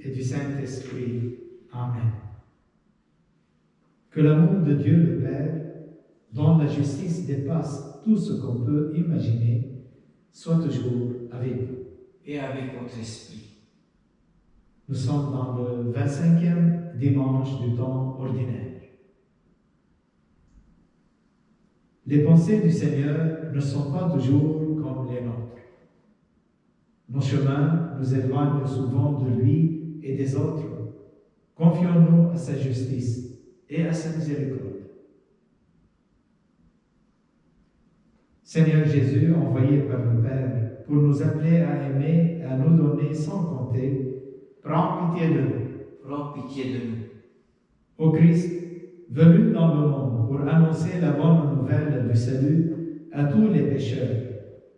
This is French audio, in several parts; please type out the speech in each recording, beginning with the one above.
et du Saint-Esprit. Amen. Que l'amour de Dieu le Père, dont la justice dépasse tout ce qu'on peut imaginer, soit toujours avec vous. Et avec votre esprit. Nous sommes dans le 25e dimanche du temps ordinaire. Les pensées du Seigneur ne sont pas toujours comme les nôtres. Nos chemins nous éloignent souvent de lui et des autres. Confions-nous à sa justice et à sa miséricorde. Seigneur Jésus, envoyé par le Père pour nous appeler à aimer et à nous donner sans compter, prends pitié de nous. Prends pitié de nous. Ô Christ, venu dans le monde pour annoncer la bonne nouvelle du salut à tous les pécheurs,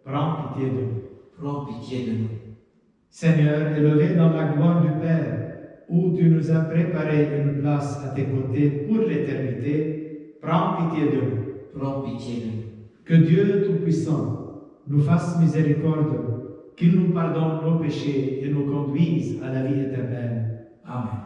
prends pitié de nous. Prends pitié de nous. Seigneur, élevé dans la gloire du Père, où tu nous as préparé une place à tes côtés pour l'éternité, prends pitié de nous. Prends pitié de nous. Que Dieu Tout-Puissant nous fasse miséricorde, qu'il nous pardonne nos péchés et nous conduise à la vie éternelle. Amen.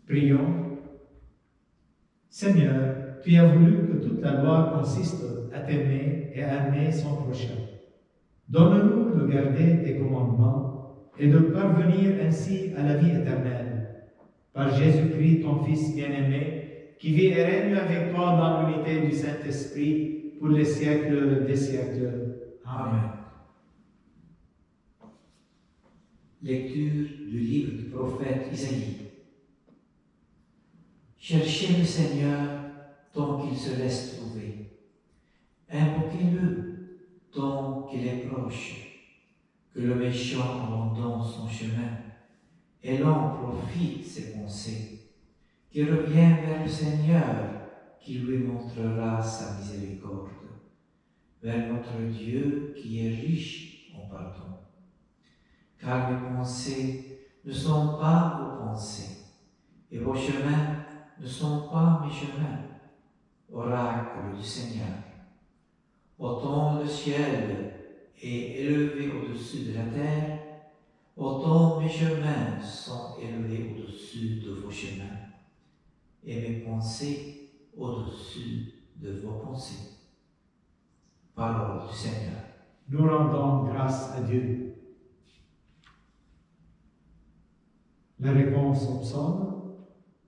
Prions. Seigneur, tu as voulu que toute la loi consiste à t'aimer et à aimer son prochain. Donne-nous de garder tes commandements et de parvenir ainsi à la vie éternelle. Par Jésus-Christ, ton Fils bien-aimé, qui vit et règne avec toi dans l'unité du Saint-Esprit pour les siècles des siècles. Amen. Lecture du livre du prophète Isaïe. Cherchez le Seigneur tant qu'il se laisse trouver. Invoquez-le tant qu'il est proche. Que le méchant abandonne son chemin et l'homme profite ses pensées. Qu'il revienne vers le Seigneur, qui lui montrera sa miséricorde, vers notre Dieu qui est riche en pardon. Car mes pensées ne sont pas vos pensées, et vos chemins ne sont pas mes chemins. Oracle du Seigneur. Autant le ciel est élevé au-dessus de la terre, autant mes chemins sont élevés au-dessus de vos chemins, et mes pensées au-dessus de vos pensées. Parole du Seigneur. Nous rendons grâce à Dieu. La réponse au psaume.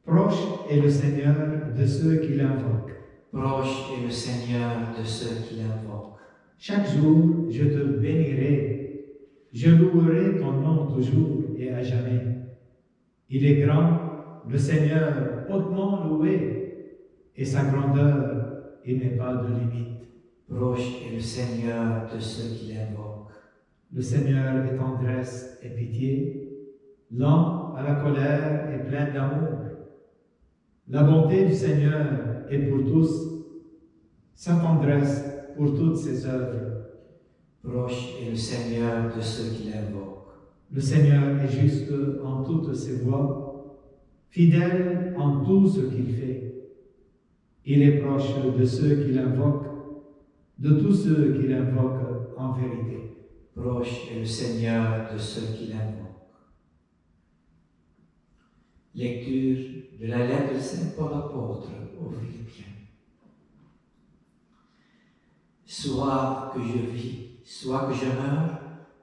Proche est le Seigneur de ceux qui l'invoquent. Proche est le Seigneur de ceux qui l'invoquent. Chaque jour, je te bénirai. Je louerai ton nom toujours et à jamais. Il est grand, le Seigneur, hautement loué, et sa grandeur, il n'est pas de limite. Proche est le Seigneur de ceux qui l'invoquent. Le Seigneur est tendresse et pitié, lent à la colère et plein d'amour. La bonté du Seigneur est pour tous, sa tendresse pour toutes ses œuvres. Proche est le Seigneur de ceux qui l'invoquent. Le Seigneur est juste en toutes ses voies, fidèle en tout ce qu'il fait. Il est proche de ceux qui l'invoquent, de tous ceux qui l'invoquent en vérité. Proche est le Seigneur de ceux qui l'invoquent. Lecture de la lettre de Saint Paul apôtre aux Philippiens. Soit que je vis, soit que je meure,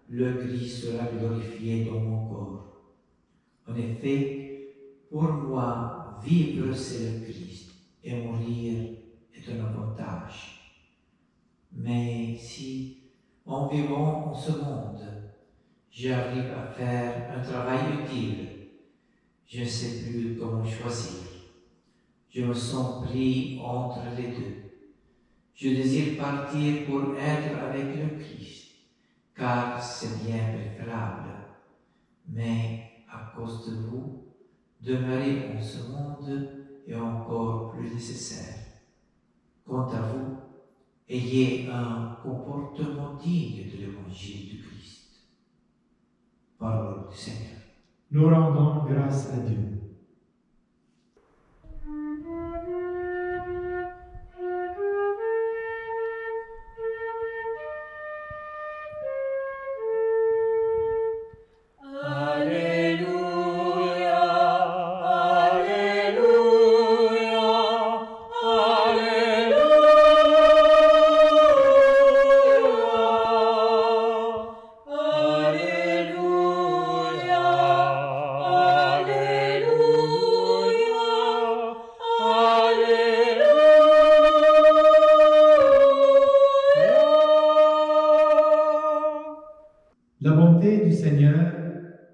le Christ sera glorifié dans mon corps. En effet, pour moi, vivre c'est le Christ, et mourir est un avantage. Mais si, en vivant en ce monde, j'arrive à faire un travail utile, je ne sais plus comment choisir. Je me sens pris entre les deux. Je désire partir pour être avec le Christ, car c'est bien préférable. Mais à cause de vous, demeurer en ce monde est encore plus nécessaire. Quant à vous, ayez un comportement digne de l'évangile du Christ. Parole du Seigneur. Nous rendons grâce à Dieu. La bonté du Seigneur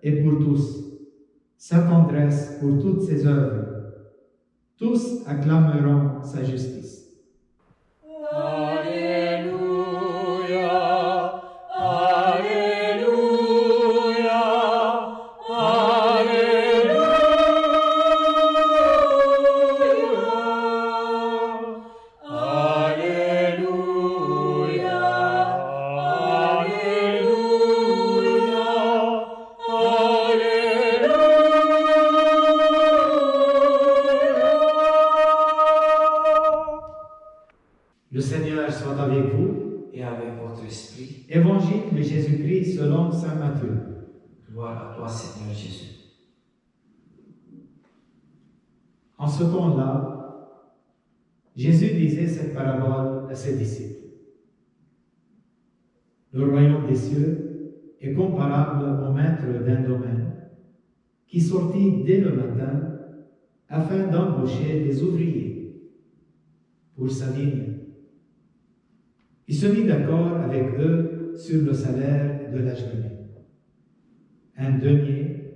est pour tous, sa tendresse pour toutes ses œuvres. Tous acclameront sa justice. Alléluia, Alléluia, Alléluia, Le Seigneur soit avec vous. Et avec votre esprit, Évangile de Jésus-Christ selon saint Matthieu. gloire à toi, Seigneur Jésus. En ce temps-là, Jésus disait cette parabole à ses disciples. Le royaume des cieux est comparable au maître d'un domaine qui sortit dès le matin afin d'embaucher des ouvriers pour sa vigne. Il se mit d'accord avec eux sur le salaire de la journée. Un denier,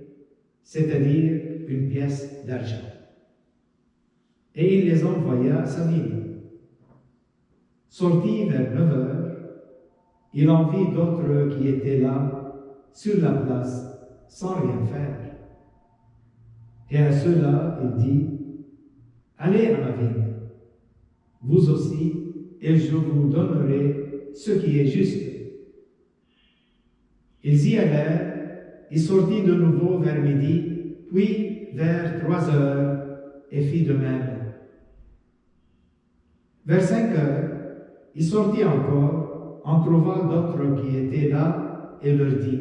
c'est-à-dire une pièce d'argent. Et il les envoya à sa vigne. Sorti vers 9 heures, il en vit d'autres qui étaient là, sur la place, sans rien faire. Et à ceux-là, il dit, « Allez à ma vigne, vous aussi, et je vous donnerai ce qui est juste. Ils y allèrent, il sortit de nouveau vers midi, puis vers 3 heures, et fit de même. Vers 5 heures, il sortit encore, en trouva d'autres qui étaient là, et leur dit,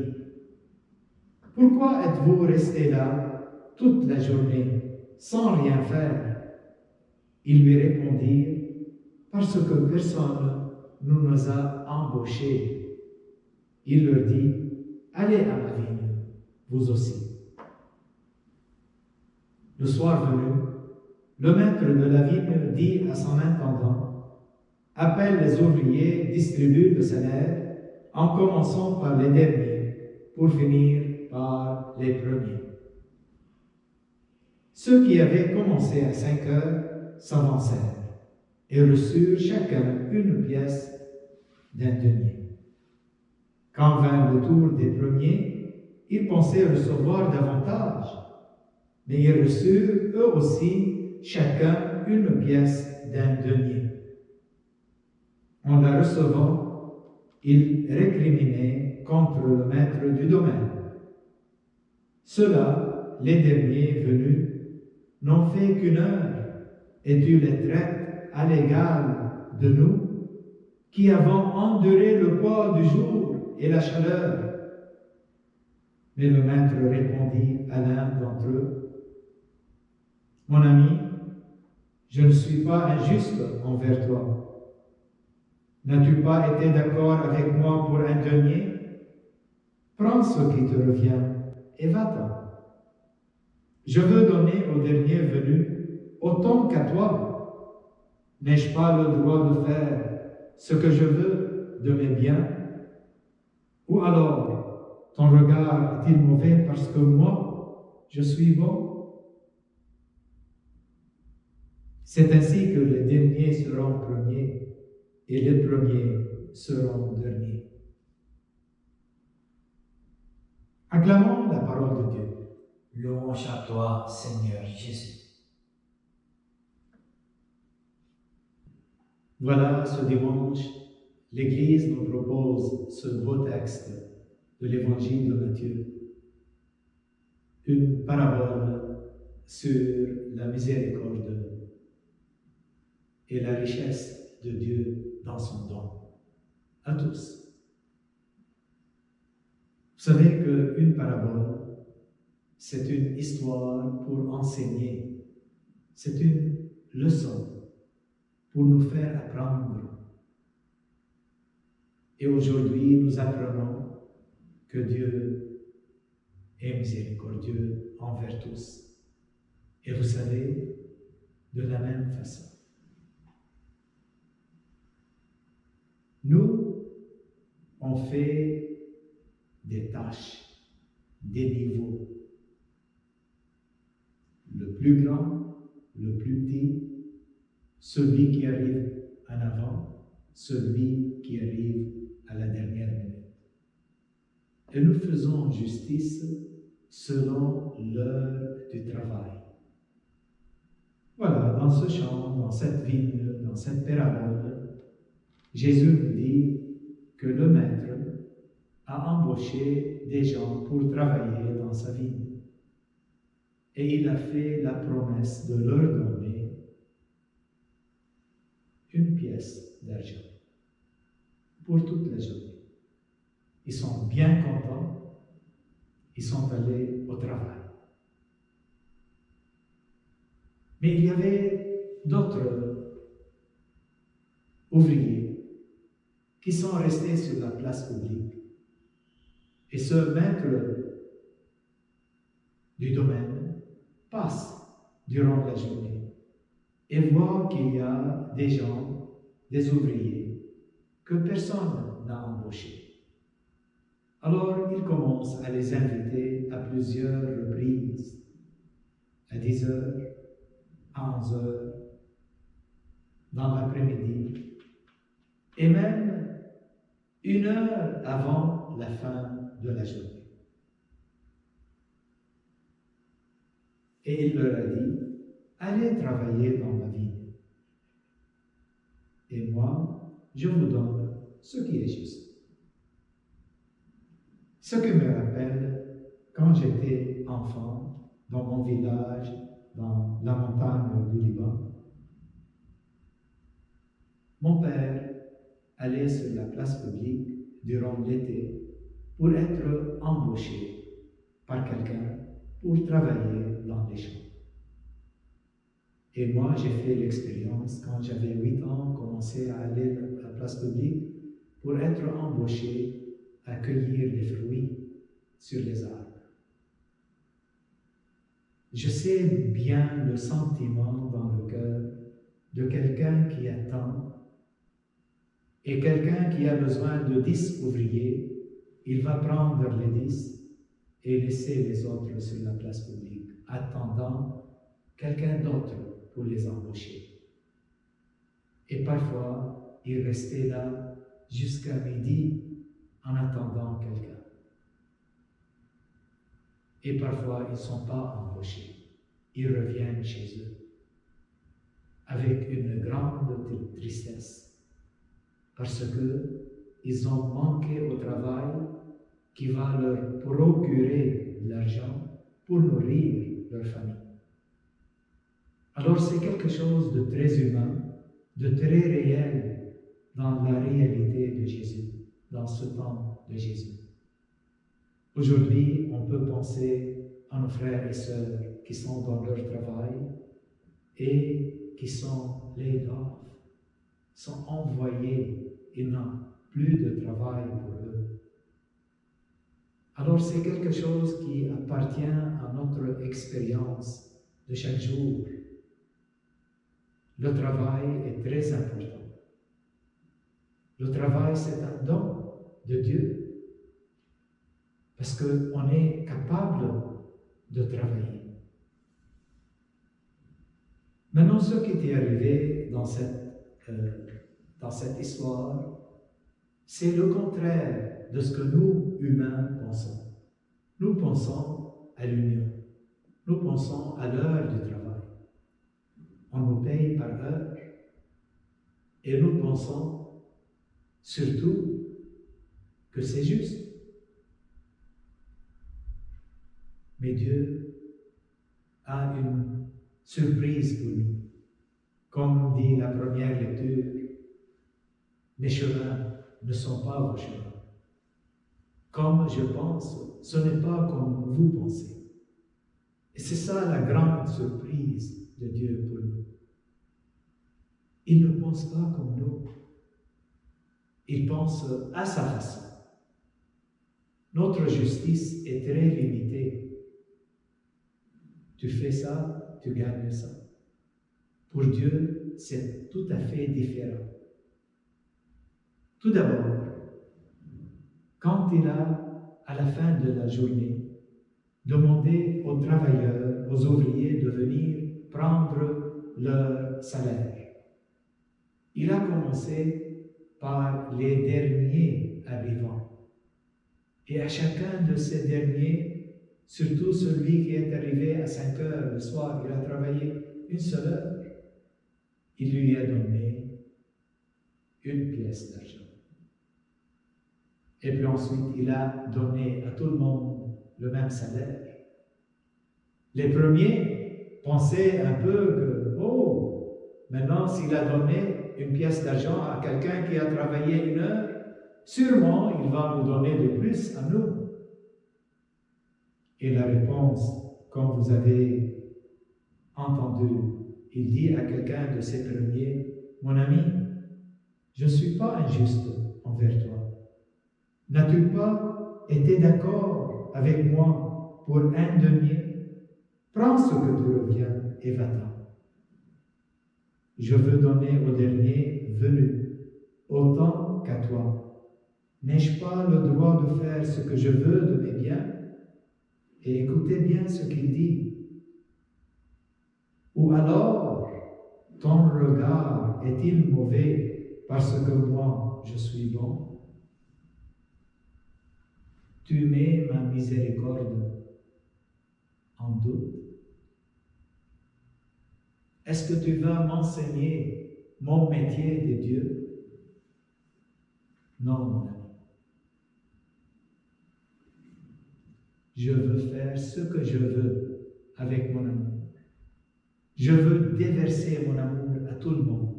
« Pourquoi êtes-vous restés là toute la journée, sans rien faire ?» Ils lui répondirent, « Parce que personne ne nous a embauchés. » Il leur dit, « Allez à ma vigne, vous aussi. » Le soir venu, le maître de la vigne dit à son intendant, « Appelle les ouvriers, distribue le salaire, en commençant par les derniers, pour finir par les premiers. » Ceux qui avaient commencé à 5 heures s'avancèrent et reçurent chacun une pièce d'un denier. Quand vint le tour des premiers, ils pensaient recevoir davantage, mais ils reçurent eux aussi chacun une pièce d'un denier. En la recevant, ils récriminaient contre le maître du domaine. Ceux-là, les derniers venus, n'ont fait qu'une heure, et tu les traites à l'égal de nous, qui avons enduré le poids du jour et la chaleur. Mais le maître répondit à l'un d'entre eux, « Mon ami, je ne suis pas injuste envers toi. N'as-tu pas été d'accord avec moi pour un denier? Prends ce qui te revient et va-t'en. Je veux donner au dernier venu autant qu'à toi. N'ai-je pas le droit de faire ce que je veux de mes biens? Ou alors, ton regard est-il mauvais parce que moi, je suis bon? » C'est ainsi que les derniers seront premiers et les premiers seront derniers. Acclamons la parole de Dieu. Louange à toi, Seigneur Jésus. Voilà, ce dimanche, l'Église nous propose ce beau texte de l'Évangile de Matthieu, une parabole sur la miséricorde et la richesse de Dieu dans son don à tous. Vous savez qu'une parabole, c'est une histoire pour enseigner, c'est une leçon pour nous faire apprendre. Et aujourd'hui, nous apprenons que Dieu est miséricordieux envers tous. Et vous savez, de la même façon. Nous, on fait des tâches, des niveaux. Le plus grand, le plus petit, celui qui arrive en avant, celui qui arrive à la dernière minute. Et nous faisons justice selon l'heure du travail. Voilà, dans ce champ, dans cette vigne, dans cette parabole, Jésus nous dit que le Maître a embauché des gens pour travailler dans sa vigne. Et il a fait la promesse de leur donner une pièce d'argent pour toute la journée. Ils sont bien contents, ils sont allés au travail. Mais il y avait d'autres ouvriers qui sont restés sur la place publique. Et ce maître du domaine passe durant la journée et voit qu'il y a des gens, des ouvriers, que personne n'a embauchés. Alors il commence à les inviter à plusieurs reprises, à 10 heures, à 11 heures, dans l'après-midi, et même 1 heure avant la fin de la journée. Et il leur a dit, allez travailler dans ma vigne. Et moi, je vous donne ce qui est juste. Ce qui me rappelle quand j'étais enfant dans mon village, dans la montagne du Liban, mon père allait sur la place publique durant l'été pour être embauché par quelqu'un pour travailler dans les champs. Et moi, j'ai fait l'expérience, quand j'avais 8 ans, commencé à aller à la place publique pour être embauché à cueillir des fruits sur les arbres. Je sais bien le sentiment dans le cœur de quelqu'un qui attend et quelqu'un qui a besoin de 10 ouvriers. Il va prendre les 10 et laisser les autres sur la place publique, attendant quelqu'un d'autre pour les embaucher. Et parfois, il restait là jusqu'à midi en attendant quelqu'un. Et parfois, ils ne sont pas embauchés. Ils reviennent chez eux avec une grande tristesse parce qu'ils ont manqué au travail qui va leur procurer de l'argent pour nourrir leur famille. Alors c'est quelque chose de très humain, de très réel dans la réalité de Jésus, dans ce temps de Jésus. Aujourd'hui, on peut penser à nos frères et sœurs qui sont dans leur travail et qui sont laid off, sont envoyés, ils n'ont plus de travail pour eux. Alors c'est quelque chose qui appartient à notre expérience de chaque jour. Le travail est très important. Le travail, c'est un don de Dieu, parce qu'on est capable de travailler. Maintenant, ce qui est arrivé dans cette histoire, c'est le contraire de ce que nous, humains, pensons. Nous pensons à l'union. Nous pensons à l'heure du travail. On nous paye par heure. Et nous pensons surtout que c'est juste. Mais Dieu a une surprise pour nous. Comme dit la première lecture, mes chemins ne sont pas vos chemins. Comme je pense, ce n'est pas comme vous pensez. Et c'est ça la grande surprise de Dieu pour nous. Il ne pense pas comme nous. Il pense à sa façon. Notre justice est très limitée. Tu fais ça, tu gagnes ça. Pour Dieu, c'est tout à fait différent. Tout d'abord, quand il a, à la fin de la journée, demandé aux travailleurs, aux ouvriers de venir prendre leur salaire, il a commencé par les derniers arrivants. Et à chacun de ces derniers, surtout celui qui est arrivé à 5 heures le soir, il a travaillé une seule heure, il lui a donné une pièce d'argent. Et puis ensuite, il a donné à tout le monde le même salaire. Les premiers pensaient un peu que, maintenant s'il a donné une pièce d'argent à quelqu'un qui a travaillé 1 heure, sûrement il va nous donner de plus à nous. Et la réponse, comme vous avez entendu, il dit à quelqu'un de ces premiers, mon ami, je ne suis pas injuste envers toi. N'as-tu pas été d'accord avec moi pour 1 denier? Prends ce que tu reviens et va-t'en. Je veux donner au dernier venu, autant qu'à toi. N'ai-je pas le droit de faire ce que je veux de mes biens? Et écoutez bien ce qu'il dit. Ou alors, ton regard est-il mauvais parce que moi, je suis bon? Tu mets ma miséricorde en doute? Est-ce que tu vas m'enseigner mon métier de Dieu? Non, mon ami. Je veux faire ce que je veux avec mon amour. Je veux déverser mon amour à tout le monde,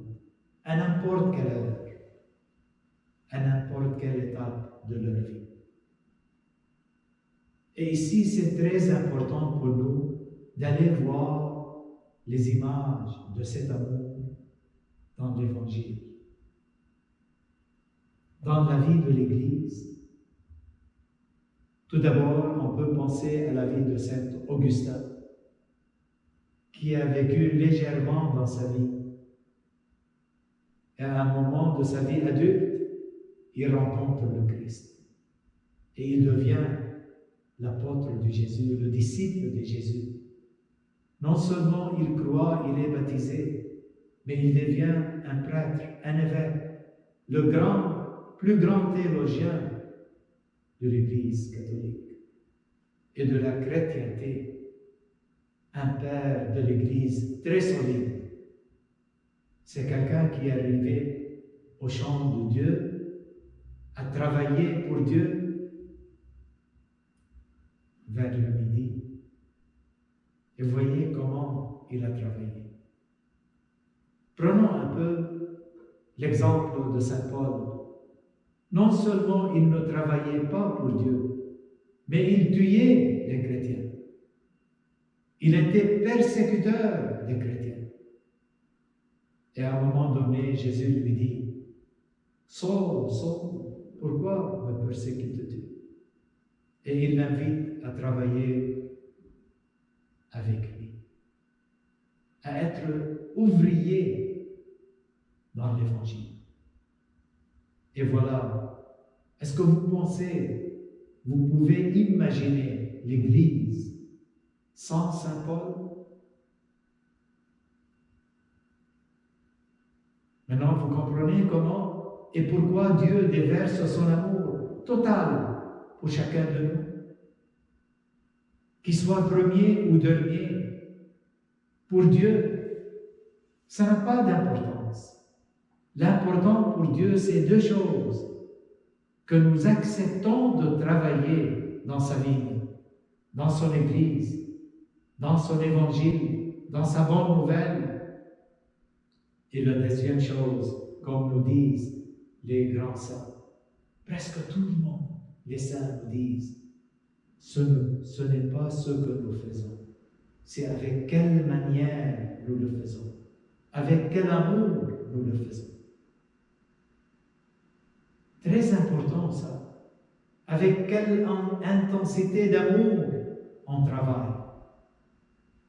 à n'importe quelle heure, à n'importe quelle étape de leur vie. Et ici, c'est très important pour nous d'aller voir les images de cet amour dans l'Évangile, dans la vie de l'Église. Tout d'abord, on peut penser à la vie de Saint Augustin, qui a vécu légèrement dans sa vie. Et à un moment de sa vie adulte, il rencontre le Christ. Et il devient l'apôtre de Jésus, le disciple de Jésus. Non seulement il croit, il est baptisé, mais il devient un prêtre, un évêque, le plus grand théologien de l'Église catholique et de la chrétienté, un père de l'Église très solide. C'est quelqu'un qui est arrivé au champ de Dieu, à travailler pour Dieu vers le midi. Et voyez comment il a travaillé. Prenons un peu l'exemple de Saint Paul. Non seulement il ne travaillait pas pour Dieu, mais il tuait les chrétiens. Il était persécuteur des chrétiens. Et à un moment donné, Jésus lui dit, « Saul, Saul, pourquoi me persécutes-tu » Et il l'invite à travailler avec lui, à être ouvrier dans l'Évangile. Et voilà, est-ce que vous pensez, vous pouvez imaginer l'Église sans Saint Paul? Maintenant, vous comprenez comment et pourquoi Dieu déverse son amour total pour chacun de nous. Qu'il soit premier ou dernier, pour Dieu, ça n'a pas d'importance. L'important pour Dieu, c'est deux choses. Que nous acceptons de travailler dans sa vie, dans son Église, dans son Évangile, dans sa bonne nouvelle. Et la deuxième chose, comme nous disent les grands saints, presque tout le monde, les saints nous disent, ce n'est pas ce que nous faisons, c'est avec quelle manière nous le faisons, avec quel amour nous le faisons. Très important ça. Avec quelle intensité d'amour on travaille.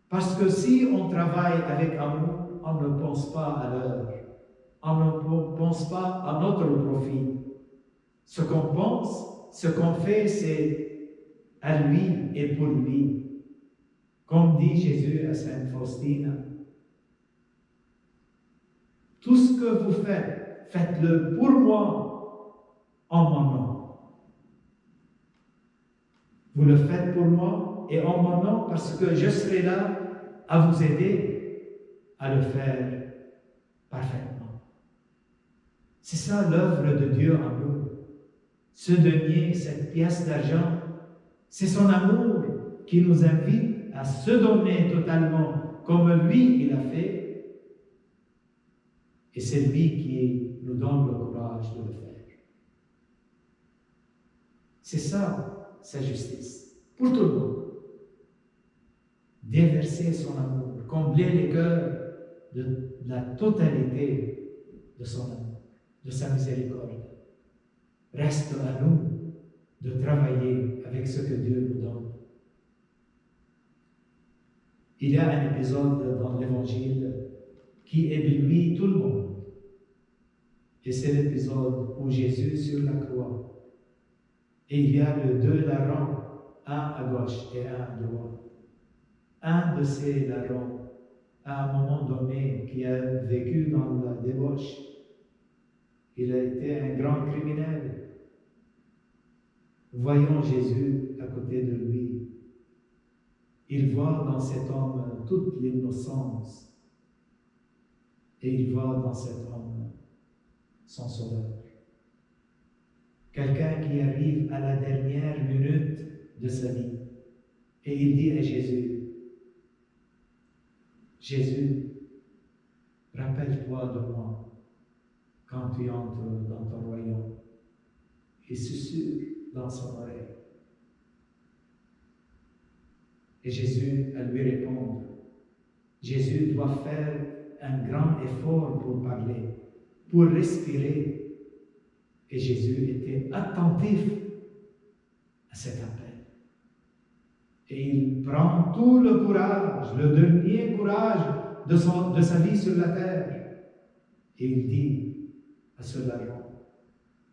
Parce que si on travaille avec amour, on ne pense pas à l'heure. On ne pense pas à notre profit. Ce qu'on pense, ce qu'on fait, c'est à lui et pour lui. Comme dit Jésus à Sainte Faustine, tout ce que vous faites, faites-le pour moi, en mon nom. Vous le faites pour moi et en mon nom parce que je serai là à vous aider à le faire parfaitement. C'est ça l'œuvre de Dieu en nous. Ce denier, cette pièce d'argent, c'est son amour qui nous invite à se donner totalement comme lui il a fait. Et c'est lui qui nous donne le courage de le faire. C'est ça, sa justice, pour tout le monde. Déverser son amour, combler les cœurs de la totalité de son amour, de sa miséricorde. Reste à nous de travailler avec ce que Dieu nous donne. Il y a un épisode dans l'Évangile qui éblouit tout le monde. Et c'est l'épisode où Jésus sur la croix. Et il y a les deux larrons, un à gauche et un à droite. Un de ces larrons, à un moment donné, qui a vécu dans la débauche, il a été un grand criminel. Voyant Jésus à côté de lui, il voit dans cet homme toute l'innocence et il voit dans cet homme son sauveur. quelqu'un qui arrive à la dernière minute de sa vie. Et il dit à Jésus, Jésus, rappelle-toi de moi quand tu entres dans ton royaume. Il susurre dans son oreille. Et Jésus à lui répondre. Jésus doit faire un grand effort pour parler, pour respirer. Et Jésus était attentif à cet appel. Et il prend tout le courage, le dernier courage de sa vie sur la terre. Et il dit à ce larron,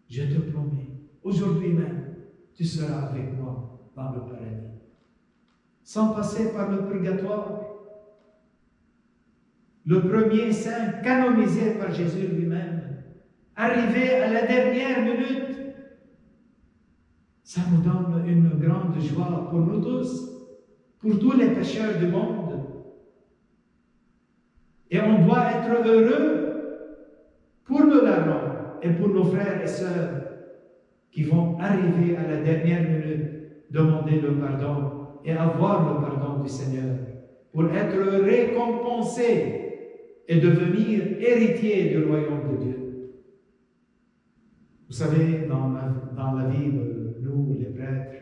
je te promets, aujourd'hui même, tu seras avec moi dans le paradis. Sans passer par le purgatoire. Le premier saint canonisé par Jésus lui-même, arrivé à la dernière minute, ça nous donne une grande joie pour nous tous, pour tous les pécheurs du monde. Et on doit être heureux pour le larron et pour nos frères et sœurs qui vont arriver à la dernière minute, demander le pardon et avoir le pardon du Seigneur, pour être récompensés et devenir héritiers du royaume de Dieu. Vous savez, dans la vie de nous, les prêtres,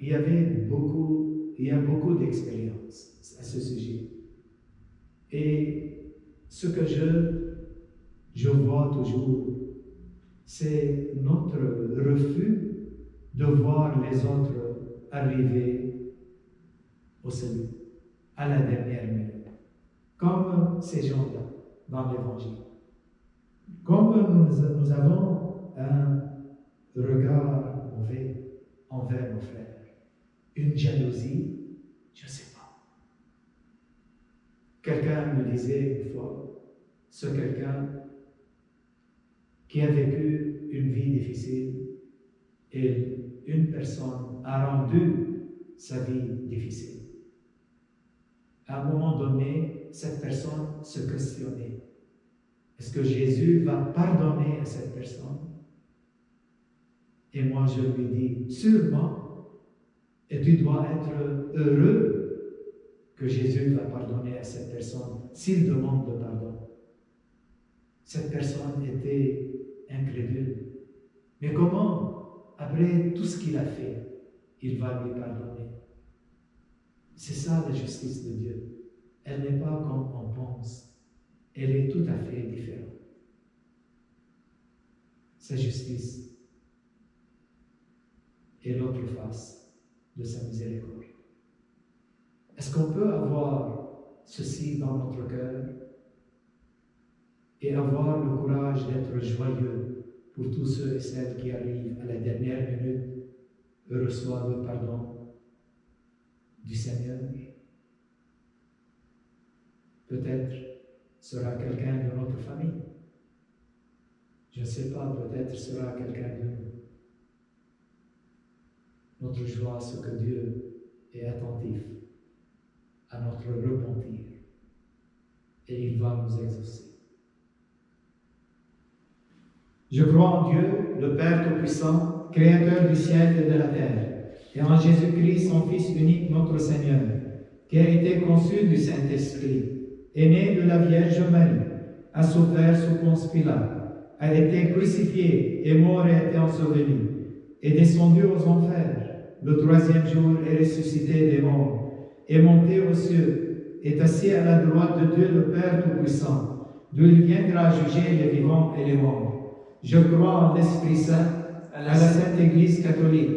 il y a beaucoup d'expériences à ce sujet. Et ce que je vois toujours, c'est notre refus de voir les autres arriver au salut, à la dernière minute, comme ces gens-là dans l'Évangile. Comme nous avons un regard mauvais envers nos frères, une jalousie, je ne sais pas. Quelqu'un me disait une fois, ce quelqu'un qui a vécu une vie difficile et une personne a rendu sa vie difficile. À un moment donné, cette personne se questionnait. Est-ce que Jésus va pardonner à cette personne? Et moi, je lui dis, sûrement, et tu dois être heureux que Jésus va pardonner à cette personne s'il demande le pardon. Cette personne était incrédule. Mais comment, après tout ce qu'il a fait, il va lui pardonner? C'est ça la justice de Dieu. Elle n'est pas comme on pense. Elle est tout à fait différente. Sa justice est l'autre face de sa miséricorde. Est-ce qu'on peut avoir ceci dans notre cœur et avoir le courage d'être joyeux pour tous ceux et celles qui arrivent à la dernière minute et reçoivent le pardon du Seigneur? Peut-être sera quelqu'un de notre famille. Je ne sais pas, peut-être sera quelqu'un de nous. Notre joie, c'est que Dieu est attentif à notre repentir et il va nous exaucer. Je crois en Dieu, le Père Tout-Puissant, Créateur du ciel et de la terre, et en Jésus-Christ, son Fils unique, notre Seigneur, qui a été conçu du Saint-Esprit, est né de la Vierge Marie, a souffert sous Ponce Pilate, a été crucifié, est mort et a été enseveli, est descendu aux enfers, le troisième jour est ressuscité des morts, est monté aux cieux, est assis à la droite de Dieu le Père Tout-Puissant, d'où il viendra juger les vivants et les morts. Je crois en l'Esprit Saint, à la Sainte Église catholique,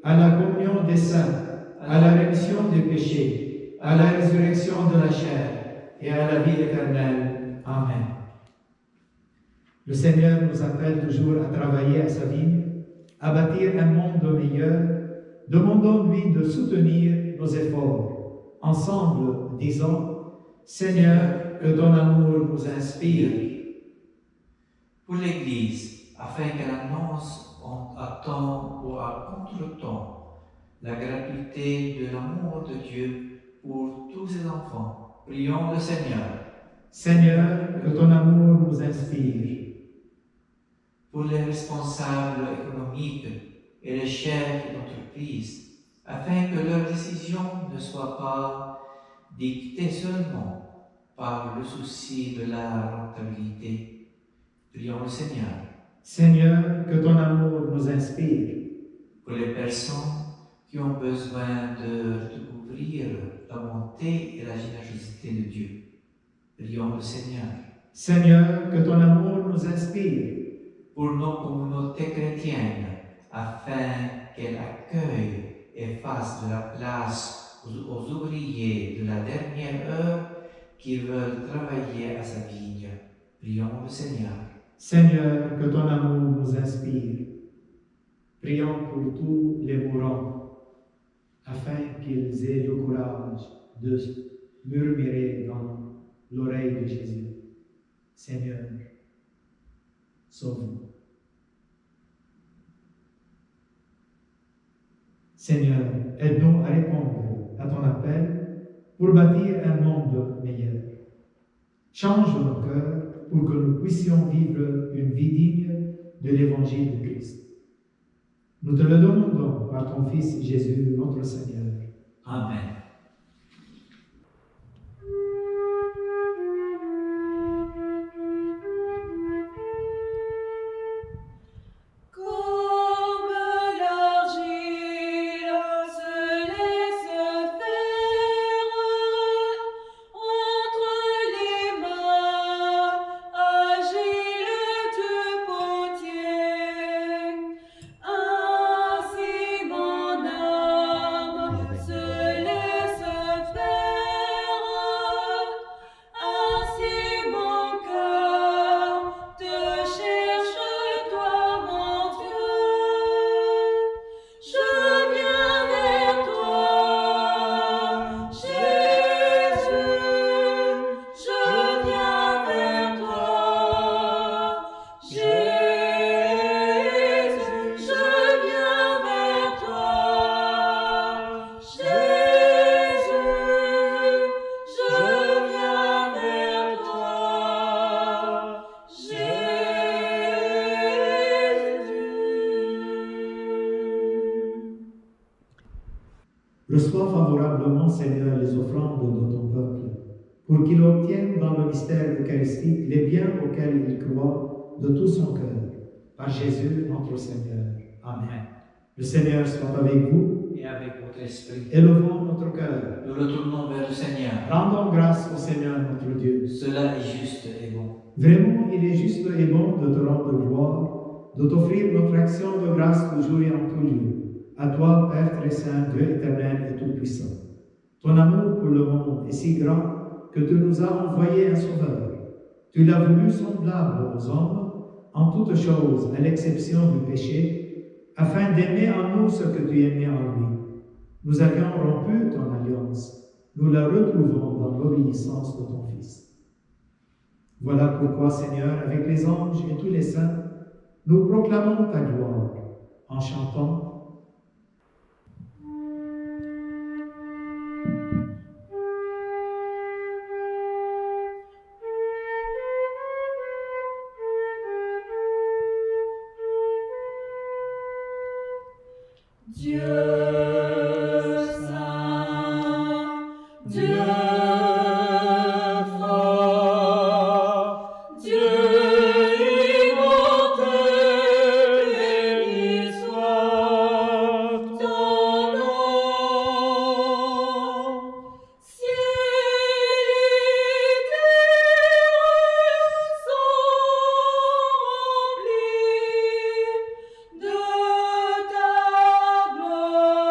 à la communion des saints, à la rémission des péchés, à la résurrection de la chair et à la vie éternelle. Amen. Le Seigneur nous appelle toujours à travailler à sa vie, à bâtir un monde meilleur. Demandons-lui de soutenir nos efforts. Ensemble, disons, Seigneur, que ton amour nous inspire. Pour l'Église, afin qu'elle annonce à temps ou à contre-temps la gratuité de l'amour de Dieu pour tous ses enfants, prions le Seigneur. Seigneur, que ton amour nous inspire. pour les responsables économiques et les chefs d'entreprise, afin que leurs décisions ne soient pas dictées seulement par le souci de la rentabilité. Prions le Seigneur. Seigneur, que ton amour nous inspire. Pour les personnes qui ont besoin de découvrir la bonté et la générosité de Dieu, prions le Seigneur. Seigneur, que ton amour nous inspire. Pour nos communautés chrétiennes, afin qu'elles accueillent et fassent de la place aux ouvriers de la dernière heure qui veulent travailler à sa vigne, prions le Seigneur. Seigneur, que ton amour nous inspire. Prions pour tous les mourants, afin qu'ils aient le courage de murmurer dans l'oreille de Jésus. Seigneur, sauve-nous. Seigneur, aide-nous à répondre à ton appel pour bâtir un monde meilleur. Change nos cœurs pour que nous puissions vivre une vie digne de l'évangile de Christ. Nous te le demandons par ton Fils Jésus, notre Seigneur. Amen. Reçois favorablement, Seigneur, les offrandes de ton peuple, pour qu'il obtienne dans le mystère eucharistique les biens auxquels il croit de tout son cœur. Par Jésus, notre Seigneur. Amen. Le Seigneur soit avec vous. Et avec votre esprit. Élevons notre cœur. Nous retournons vers le Seigneur. Rendons grâce au Seigneur notre Dieu. Cela est juste et bon. Vraiment, il est juste et bon de te rendre gloire, de t'offrir notre action de grâce toujours et en tout lieu. À toi, Père très saint, Dieu éternel et tout-puissant. Ton amour pour le monde est si grand que tu nous as envoyé un sauveur. Tu l'as voulu semblable aux hommes en toutes choses, à l'exception du péché, afin d'aimer en nous ce que tu aimais en lui. Nous avions rompu ton alliance. Nous la retrouvons dans l'obéissance de ton Fils. Voilà pourquoi, Seigneur, avec les anges et tous les saints, nous proclamons ta gloire en chantant Dieu saint, Dieu fort, Dieu immortel, béni soit ton nom. Ciel et terre sont remplis de ta gloire.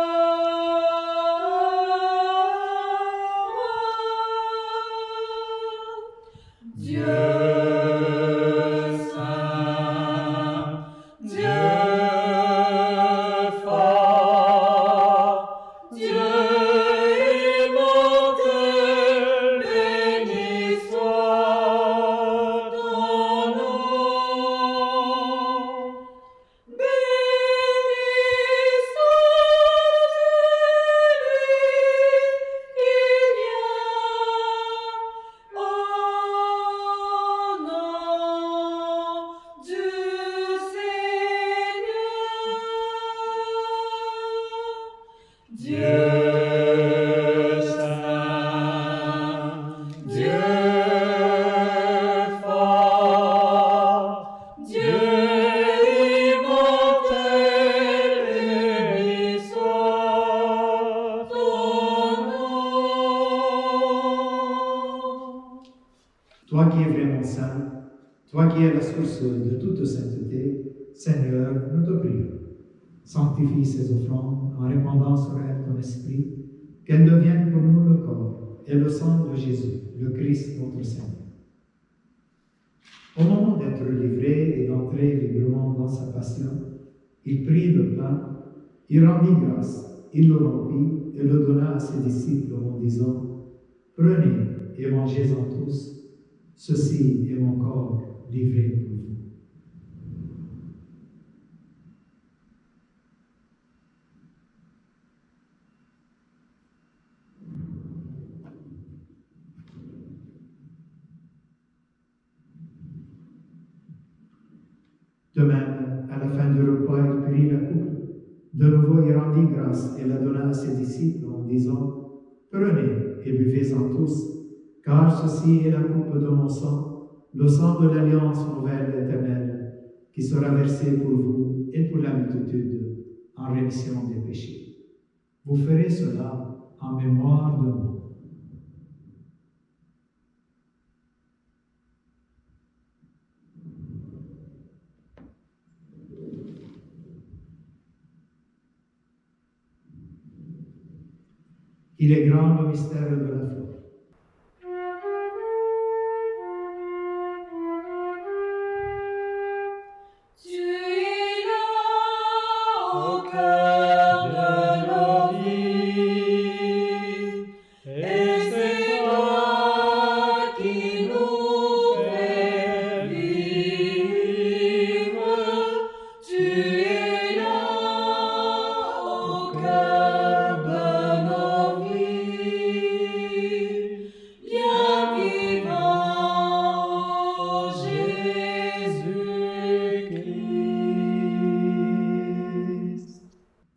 qui es la source de toute sainteté, Seigneur, nous te prions. Sanctifie ces offrandes en répandant sur elles ton esprit, qu'elles deviennent pour nous le corps et le sang de Jésus, le Christ notre Seigneur. Au moment d'être livré et d'entrer librement dans sa passion, il prit le pain, il rendit grâce, il le rompit et le donna à ses disciples en disant, « Prenez et mangez-en tous, ceci est mon corps livré pour vous. » De même, à la fin du repas, il prit la coupe. De nouveau, il rendit grâce et la donna à ses disciples en disant, « Prenez et buvez-en tous, car ceci est la coupe de mon sang, le sang de l'alliance nouvelle éternelle, qui sera versé pour vous et pour la multitude en rémission des péchés. Vous ferez cela en mémoire de moi. » Il est grand le mystère de la foi. Tu es là au cœur de nos vies, et c'est toi qui nous fais vivre. Tu es là au cœur de nos vies, lien vivant, ô Jésus-Christ.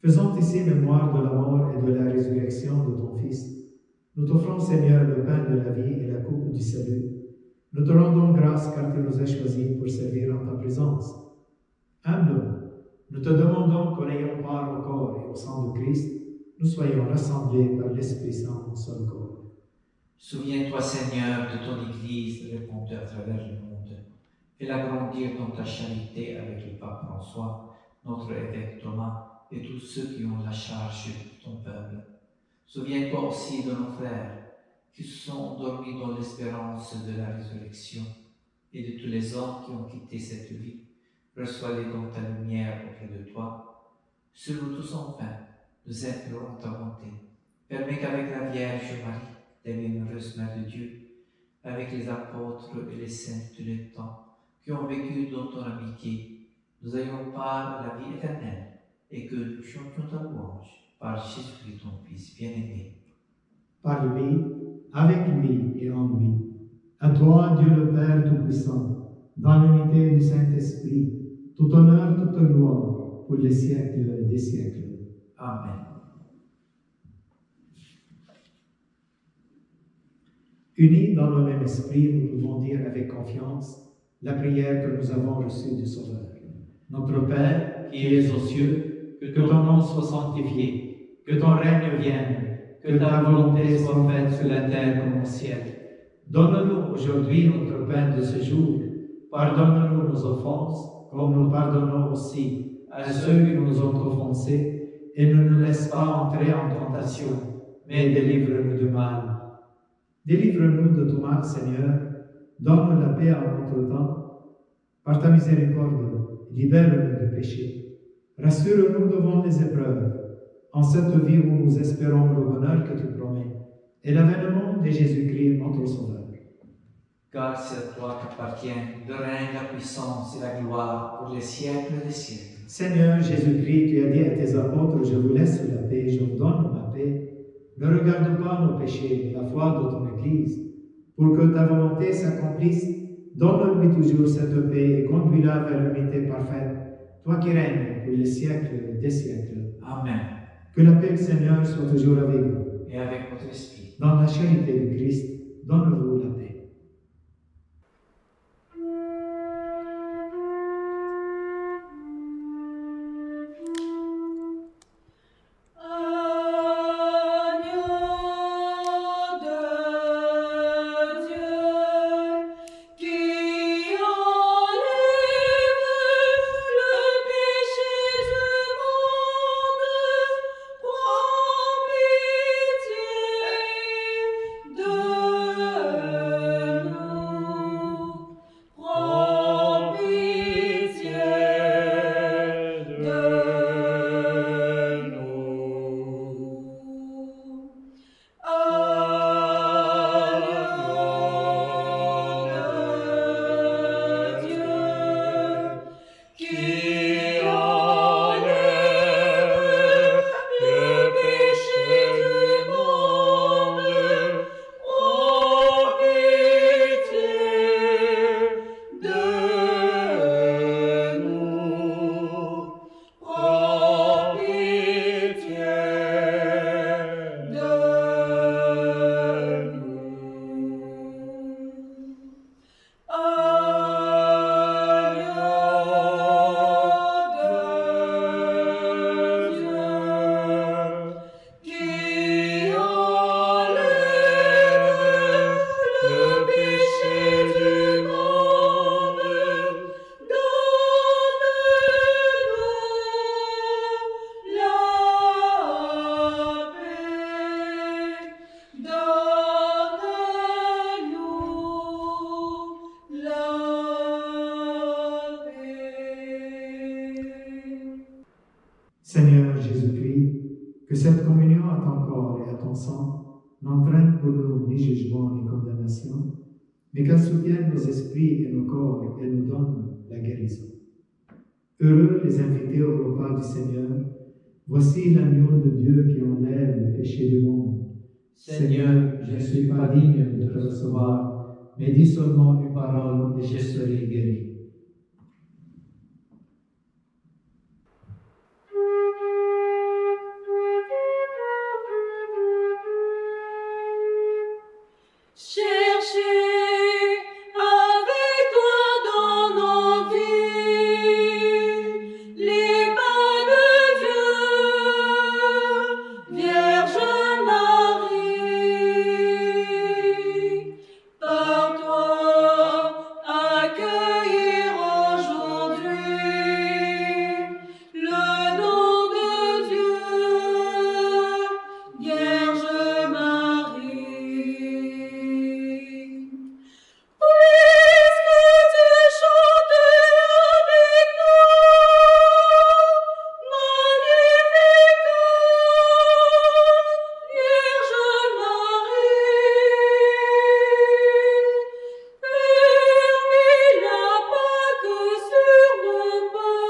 Faisons ici mémoire de la mort et de la résurrection de ton Fils. Nous t'offrons, Seigneur, le pain de la vie et la coupe du salut. Nous te rendons grâce car tu nous as choisis pour servir en ta présence. Humblement, nous te demandons qu'en ayant part au corps et au sang de Christ, nous soyons rassemblés par l'Esprit Saint en seul corps. Souviens-toi, Seigneur, de ton Église répandue à travers le monde. Fais-la grandir dans ta charité avec le pape François, notre évêque Thomas et tous ceux qui ont la charge de ton peuple. Souviens-toi aussi de nos frères qui se sont endormis dans l'espérance de la résurrection et de tous les hommes qui ont quitté cette vie. Reçois-les dans ta lumière auprès de toi. Sur nous tous enfin, nous implorons ta bonté. Permets qu'avec la Vierge Marie, la bienheureuse Mère de Dieu, avec les apôtres et les saints de tous les temps, qui ont vécu dans ton amitié, nous ayons part à la vie éternelle, et que nous chantions ta louange par Jésus-Christ, ton Fils bien-aimé. Par lui, avec lui et en lui. À toi, Dieu le Père Tout-Puissant, dans l'unité du Saint-Esprit, tout honneur, toute gloire, pour les siècles des siècles. Amen. Unis dans le même esprit, nous pouvons dire avec confiance la prière que nous avons reçue du Sauveur. Notre Père, qui es aux cieux, que ton nom soit sanctifié, que ton règne vienne, que ta volonté soit faite sur la terre comme au ciel. Donne-nous aujourd'hui notre pain de ce jour. Pardonne-nous nos offenses, comme nous pardonnons aussi à ceux qui nous ont offensés, et ne nous laisse pas entrer en tentation, mais délivre-nous du mal. Délivre-nous de tout mal, Seigneur. Donne la paix à notre temps. Par ta miséricorde, libère-nous du péché. Rassure-nous devant les épreuves, en cette vie où nous espérons le bonheur que tu promets, et l'avènement de Jésus-Christ, notre Sauveur. Car c'est à toi qu'appartiennent le règne, la puissance et la gloire pour les siècles des siècles. Seigneur Jésus-Christ, tu as dit à tes apôtres, je vous laisse la paix, je vous donne ma paix. Ne regarde pas nos péchés, mais la foi de ton Église. Pour que ta volonté s'accomplisse, donne-lui toujours cette paix et conduis-la vers l'unité parfaite, toi qui règnes pour les siècles des siècles. Amen. Que la paix du Seigneur soit toujours avec vous. Et avec votre esprit. Dans la charité du Christ, donne-vous la paix. Qui Seigneur Jésus-Christ, que cette communion à ton corps et à ton sang n'entraîne pour nous ni jugement ni condamnation, mais qu'elle soutienne nos esprits et nos corps et nous donne la guérison. Heureux les invités au repas du Seigneur, voici l'agneau de Dieu qui enlève le péché du monde. Seigneur, je ne suis pas digne de te recevoir, mais dis seulement une parole et je serai guéri. Cherchez avec toi dans nos vies les pas de Dieu, Vierge Marie. Par toi, accueillir aujourd'hui le nom de Dieu, Vierge Marie. Puisque tu chantes avec nous, Magnificat, Vierge Marie, permis la Pâque sur nos pas,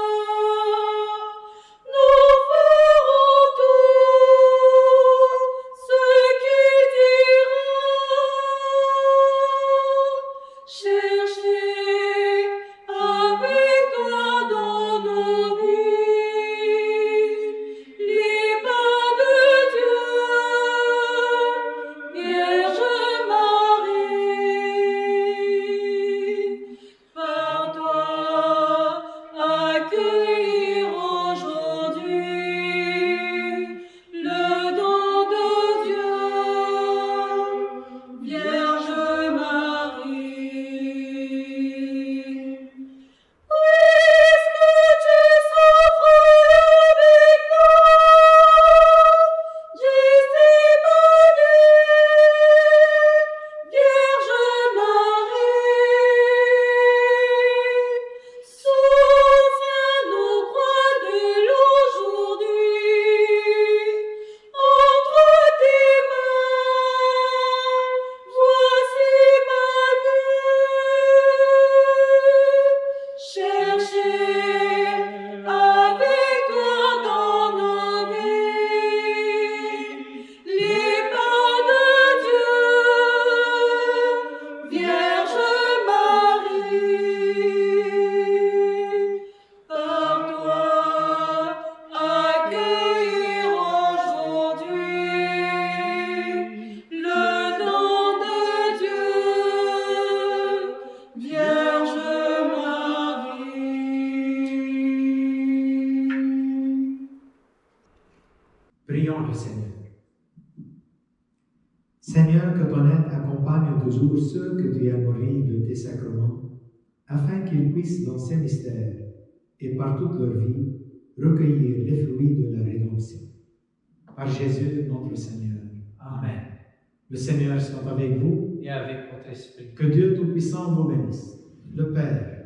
nous ferons tout ce qu'il dira. Cherchez avec toi dans nos vies les pas de Dieu, Vierge Marie. Par toi, accueillir aujourd'hui le don de Dieu, Vierge Marie. Puisque tu souffres avec nous, Gethsémani, Vierge Marie, soutiens-nous, croix de l'aujourd'hui, entre tes mains, voici ma vie. Cherchez avec toi dans nos vies les pas de Dieu, Vierge Marie. Par toi, accueillir aujourd'hui le nom de Dieu, Vierge Marie. Prions le Seigneur. Seigneur, que ton aide accompagne toujours ceux que tu as nourris de tes sacrements, afin qu'ils puissent dans ces mystères et par toute leur vie recueillir les fruits de la rédemption. Par Jésus notre Seigneur. Amen. Le Seigneur soit avec vous, Et avec votre esprit. que Dieu Tout-Puissant vous bénisse, le Père,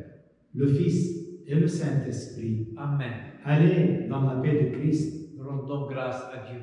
le Fils et le Saint-Esprit. Amen. Allez dans la paix de Christ. Rendons grâce à Dieu.